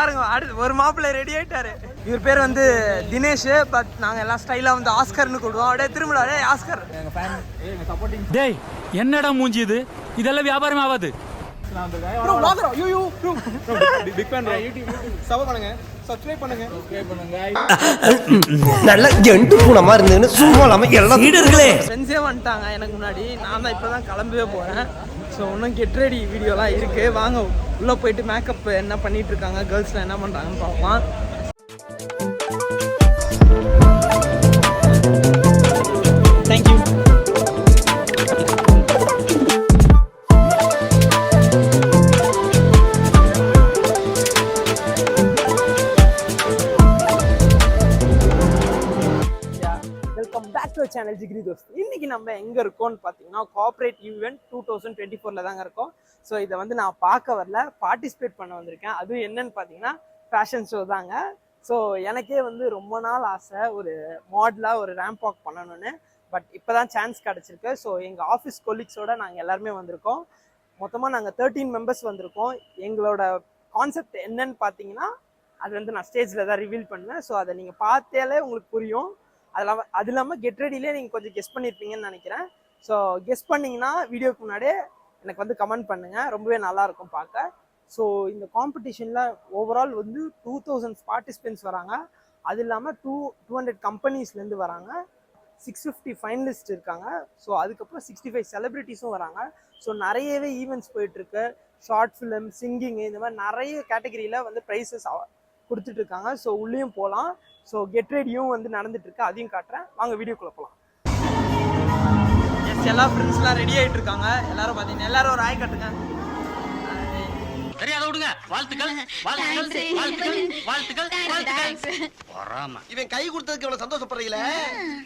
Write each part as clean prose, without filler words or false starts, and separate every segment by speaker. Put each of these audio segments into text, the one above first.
Speaker 1: பாருங்க அடுத்து ஒரு மாப்பிள்ளை ரெடி ஆயிட்டாரு. இவர் பேர் வந்து தினேஷ். பட் நாங்க எல்லாம் ஸ்டைலா வந்து ஆஸ்கர்னு கூடுவோம். அப்படியே திரும்ப டேய் ஆஸ்கர்.
Speaker 2: டேய் என்னடா மூஞ்சி இது? இதெல்லாம் வியாபாரம் ஆகாது.
Speaker 1: Bro vlogger you
Speaker 3: big fan bro. YouTube support பண்ணுங்க, சப்ஸ்கிரைப் பண்ணுங்க.
Speaker 4: நல்ல ஜெண்டு பூனமா இருந்தேன்னு சும்மா இல்லாம எல்லாம்
Speaker 1: லீடர்களே ஃப்ரெண்ட்ஸே வந்துட்டாங்க எனக்கு முன்னாடி. நான் தான் இப்பதான் கிளம்பவே போறேன். ஸோ இன்னும் கெட் ரெடி வீடியோலாம் இருக்கு. வாங்க உள்ள போயிட்டு மேக்கப் என்ன பண்ணிட்டு இருக்காங்க, கேர்ள்ஸ்லாம் என்ன பண்றாங்கன்னு பார்க்கலாம். தேங்க்யூ. சேனல் ஜிகிரி தோஸ்த். இன்னைக்கு நம்ம எங்க இருக்கோம்னு பார்த்தீங்கன்னா கார்ப்பரேட் ஈவெண்ட் 2024 தாங்க இருக்கோம். ஸோ இதை வந்து நான் பார்க்க வரல, பார்ட்டிசிபேட் பண்ண வந்திருக்கேன். அதுவும் என்னன்னு பார்த்தீங்கன்னா ஃபேஷன் ஷோ தாங்க. ஸோ எனக்கே வந்து ரொம்ப நாள் ஆசை ஒரு மாடலாக ஒரு ரேம்ப் வாக் பண்ணணும்னு. பட் இப்போ தான் சான்ஸ் கிடச்சிருக்கு. ஸோ எங்கள் ஆஃபீஸ் கொலீக்ஸோடு நாங்கள் எல்லாருமே வந்திருக்கோம். மொத்தமாக நாங்கள் 13 மெம்பர்ஸ் வந்திருக்கோம். எங்களோட கான்செப்ட் என்னன்னு பார்த்தீங்கன்னா அது வந்து நான் ஸ்டேஜில் தான் ரிவீல் பண்ணுவேன். ஸோ அதை நீங்கள் பார்த்தாலே உங்களுக்கு புரியும். அது இல்லாமல் கெட் ரெடிலே நீங்கள் கொஞ்சம் கெஸ் பண்ணியிருப்பீங்கன்னு நினைக்கிறேன். ஸோ கெஸ் பண்ணிங்கன்னா வீடியோக்கு முன்னாடியே எனக்கு வந்து கமெண்ட் பண்ணுங்கள். ரொம்பவே நல்லாயிருக்கும் பார்க்க. ஸோ இந்த காம்படிஷனில் ஓவரால் வந்து 2000 பார்ட்டிசிபென்ட்ஸ் வராங்க. அது இல்லாமல் 200 கம்பெனிஸ்லேருந்து வராங்க. 650 ஃபைனலிஸ்ட் இருக்காங்க. ஸோ அதுக்கப்புறம் 65 செலிப்ரிட்டிஸும் வராங்க. ஸோ நிறையவே ஈவெண்ட்ஸ் போயிட்டுருக்கு. ஷார்ட் ஃபிலிம், சிங்கிங்கு, இந்த மாதிரி நிறைய கேட்டகரியில் வந்து ப்ரைஸஸ் கொடுத்துட்ருக்காங்க. ஸோ உள்ளேயும் போகலாம். ஸோ கெட் ரெடியும் வந்து நடந்துட்டுருக்கு, அதையும் காட்டுறேன். வாங்க வீடியோக்குள்ளே போகலாம். எஸ் எல்லா ஃப்ரெண்ட்ஸ்லாம் ரெடி ஆகிட்டு இருக்காங்க. எல்லாரும் பார்த்தீங்கன்னா எல்லாரும் ஒரு ஆய் காட்டுங்க.
Speaker 2: தெரியாத விடுங்க. வாழ்த்துக்கள் வாழ்த்துக்கள் வாழ்த்துக்கள் வாழ்த்துக்கள் வாழ்த்துக்கள்.
Speaker 4: இவன் கை கொடுத்ததுக்கு இவ்வளவு சந்தோஷப்படுறீங்களே,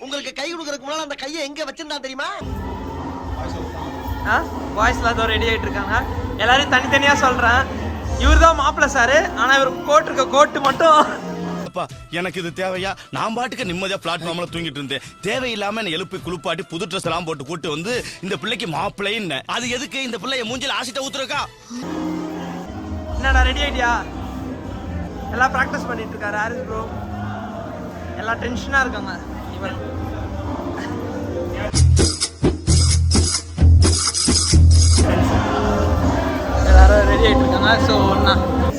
Speaker 4: உங்களுக்கு கை கொடுக்கறதுக்கு முன்னால அந்த கையை எங்க வச்சிருந்தா தெரியுமா?
Speaker 1: பாய்ஸ்லாம் தான் ரெடி ஆகிட்டு இருக்காங்க. எல்லாரும் தனித்தனியாக சொல்கிறேன். இவர் தான் மாப்பிள்ளை சாரு. ஆனால் இவர் போட்டிருக்க கோட்டு மட்டும்
Speaker 5: எனக்கு இது தேவையா? நான் பாட்டுக்கு நிம்மதியா பிளாட்ஃபார்ம்ல தூங்கிட்டு இருந்தேன். தேவையில்லாம என்ன எழுப்பி குளிப்பாட்டி புது ட்ரெஸ் எல்லாம் போட்டு கூட்டு வந்து இந்த பிள்ளைக்கு மாப்பிள்ளைன்னு. அது எதுக்கு? இந்த பிள்ளைய மூஞ்சில ஆசிட்ட ஊத்துறக்கா?
Speaker 1: என்னடா ரெடி ஆயிட்டியா? எல்லாம் ப்ராக்டிஸ் பண்ணிட்டு இருக்காரு ஹாரிஸ் ப்ரோ. எல்லாம் டென்ஷனா இருக்காங்க. இவன் எல்லாரும் ரெடி ஆகிட்டு இருக்காங்க.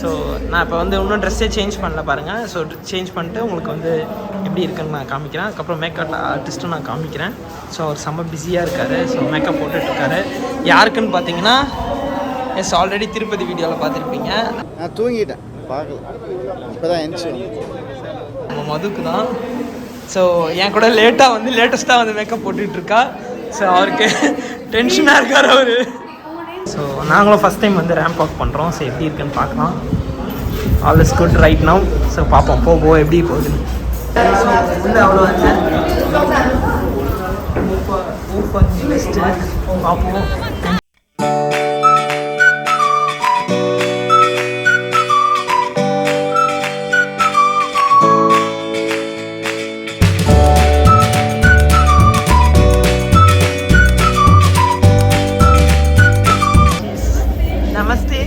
Speaker 1: ஸோ நான் இப்போ வந்து இன்னும் ட்ரெஸ்ஸே சேஞ்ச் பண்ணல பாருங்கள். ஸோ சேஞ்ச் பண்ணிட்டு உங்களுக்கு வந்து எப்படி இருக்குன்னு நான் காமிக்கிறேன். அதுக்கப்புறம் மேக்கப் ஆர்டிஸ்ட்டும் நான் காமிக்கிறேன். ஸோ அவர் செம்ம பிஸியாக இருக்கார். ஸோ மேக்கப் போட்டுட்ருக்காரு. யாருக்குன்னு பார்த்தீங்கன்னா எஸ் ஆல்ரெடி திருப்பதி வீடியோவில் பார்த்துருப்பீங்க.
Speaker 3: நான் தூங்கிட்டேன், பார்க்கல, இப்போ தான் எந்திரிச்சு.
Speaker 1: நம்ம மதுக்கு தான். ஸோ என் கூட லேட்டஸ்ட்டாக வந்து மேக்கப் போட்டுட்ருக்கா. ஸோ அவருக்கு டென்ஷனாக இருக்கார் அவர். ஸோ நாங்களும் ஃபஸ்ட் டைம் வந்து ரேம்ப் வாக் பண்ணுறோம். ஸோ எப்படி இருக்குன்னு பார்க்கலாம். All is good right now. So பார்ப்போம் போக எப்படி போகுதுன்னு. ஸோ வந்து அவ்வளோ பார்ப்போம். நமஸ்தே.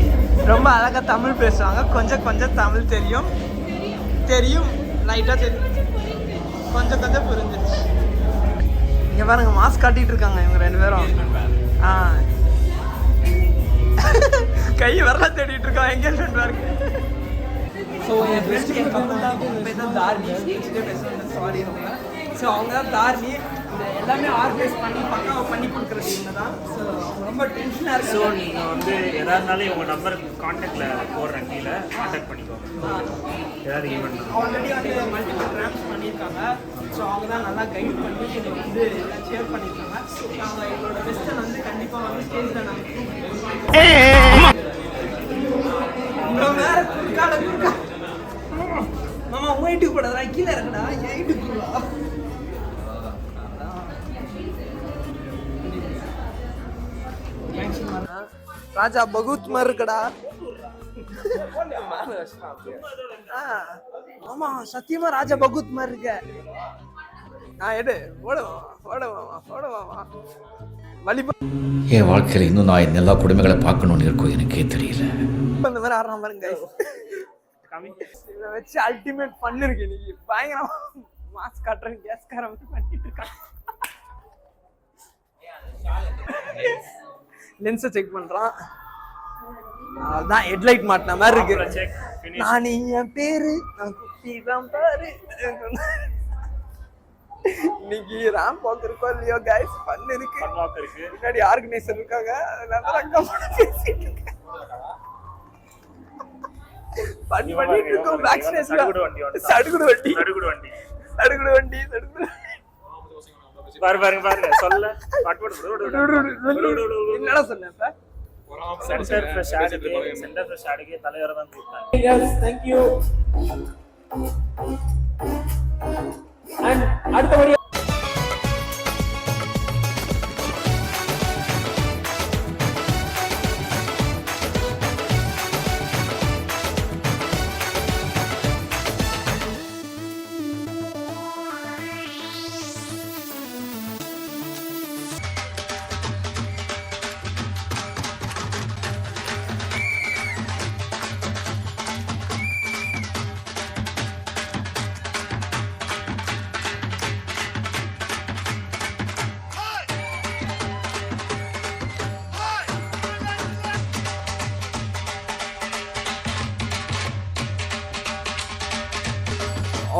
Speaker 1: ரொம்ப அழகாக தமிழ் பேசுவாங்க. கொஞ்சம் தமிழ் தெரியும் லைட்டாக தெரியும், கொஞ்சம் புரிஞ்சிருச்சு. இங்கே பாருங்க மாஸ்க் காட்டிகிட்டு இருக்காங்க இவங்க 2 பேரும். கை வரல தேடிட்டு இருக்கான் எங்கேஜ்மெண்ட் பாருங்க. ஸோ என் ஃப்ரெண்ட்ஸ் தான் தார்மி. சாரி அவங்க. ஸோ அவங்க தான் தார்மி. இந்த எல்லாமே ஆர்கனைஸ் பண்ணி கொடுக்குறது இவங்க தான். ஸோ அவங்க ரொம்ப டென்ஷனாக இருக்கு.
Speaker 6: ஸோ நீங்கள் வந்து எதாருனாலும் உங்கள் நம்பர் கான்டாக்டில் போடுறேன், கீழே கான்டாக்ட் பண்ணிக்கோங்க. ஏதாவது ஈவெண்ட்
Speaker 1: ஆல்ரெடி வந்து மல்டிபிள் ரேம்ப்ஸ் பண்ணியிருக்காங்க. ஸோ அவங்க தான் நல்லா கைட் பண்ணி இதை வந்து எல்லாம் ஷேர் பண்ணியிருக்காங்க. ஸோ அவங்க எங்களோட பெஸ்ட்டை வந்து கண்டிப்பாக வந்து ஸ்டேஜில் நாங்கள் வேறு குறுக்கா மாமா உன் வீட்டுக்கு போடாதா, கீழே இருக்குடா என் வீட்டுக்கு. ராஜா பகூத் மாதிரி இருக்கடா. ஆமா சத்தியமா ராஜா பகூத் மாதிரி இருக்க. எடு
Speaker 7: என் வாழ்க்கையில் இன்னும் நான் எல்லா குடும்பங்களை பார்க்கணும்னு இருக்கோ எனக்கே தெரியல.
Speaker 1: இந்த மாதிரி ஆடுற பாருங்க.
Speaker 6: காமி.
Speaker 1: இதை வச்சு அல்டிமேட் பண்ணிருக்கு இன்னைக்கு. பயங்கரமா மாஸ்க் காட்டுறேன் கேஸ்கார மாதிரி பண்ணிட்டு இருக்கான். லென்ஸை செக் பண்றான். அதான் ஹெட்லைட் மாட்டின மாதிரி இருக்கு.
Speaker 6: Check finish.
Speaker 1: நான் என் பேரு நான் குட்டி தான் பாரு. இன்னைக்கு ரேம்ப் வாக் இருக்கோ இல்லையோ கைஸ், ஃபன் இருக்கு.
Speaker 6: ஃபன் வாக் இருக்கு.
Speaker 1: முன்னாடி ஆர்கனைசர் இருக்காங்க, அதனால ரங்கமான பேசிட்டு இருக்கேன். ஃபன் பண்ணிட்டு இருக்கோம். பேக் ஸ்டேஜ்ல
Speaker 6: சடுகுடு வண்டி வந்து.
Speaker 1: சடுகுடு வண்டி
Speaker 6: சடுகுடு வண்டி.
Speaker 1: சடுகுடு வண்டி சடுகுடு.
Speaker 6: பாருங்க சொல்ல பட்பட்.
Speaker 1: என்னடா சொன்னேன் இப்ப?
Speaker 6: சென்டர் ஃப்ரெஷ் ஆடுக்கு தலைவரை தான் கூப்பிட்டாங்க.
Speaker 1: Yes, thank you. அண்ட் அடுத்தபடி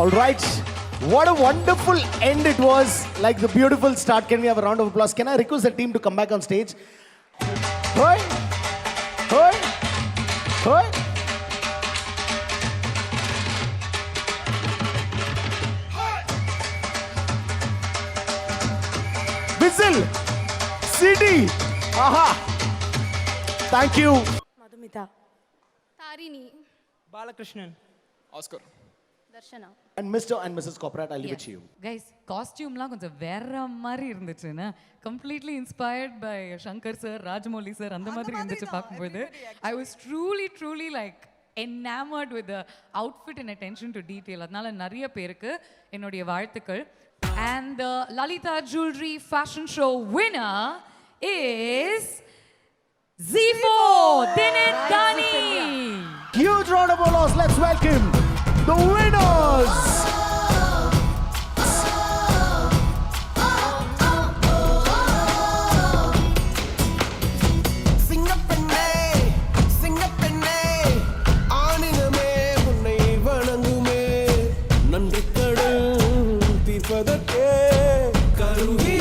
Speaker 7: All right. What a wonderful end it was. Like the beautiful start. Can we have a round of applause? Can I request the team to come back on stage? Hoy! Hoy! Hoy! Whistle! CD! Aha! Thank you.
Speaker 8: Madhumitha, Tharini,
Speaker 1: Balakrishnan,
Speaker 3: Oscar.
Speaker 8: Darshana.
Speaker 7: And Mr. and Mrs. Corporate, I'll leave it to you.
Speaker 9: Guys காஸ்டியூம்லாம் கொஞ்சம் வேற மாதிரி இருந்துச்சுன்னா completely inspired by Shankar sir, Rajamouli sir, அந்த மாதிரி இருந்துச்சு பார்க்கும்போது. I was truly like enamoured with the outfit and attention to detail. அதனால நிறைய பேருக்கு என்னுடைய வாழ்த்துக்கள். And the Lalitha jewellery fashion show winner is Zifo Dinendani.
Speaker 7: Huge round of applause. Let's welcome the winners.
Speaker 4: சிங்கப்பெண்ணே சிங்கப்பெண்ணே ஆனினமே உன்னை வணங்குமே நன்றி கடன் தீர்ப்பதற்கே கருவி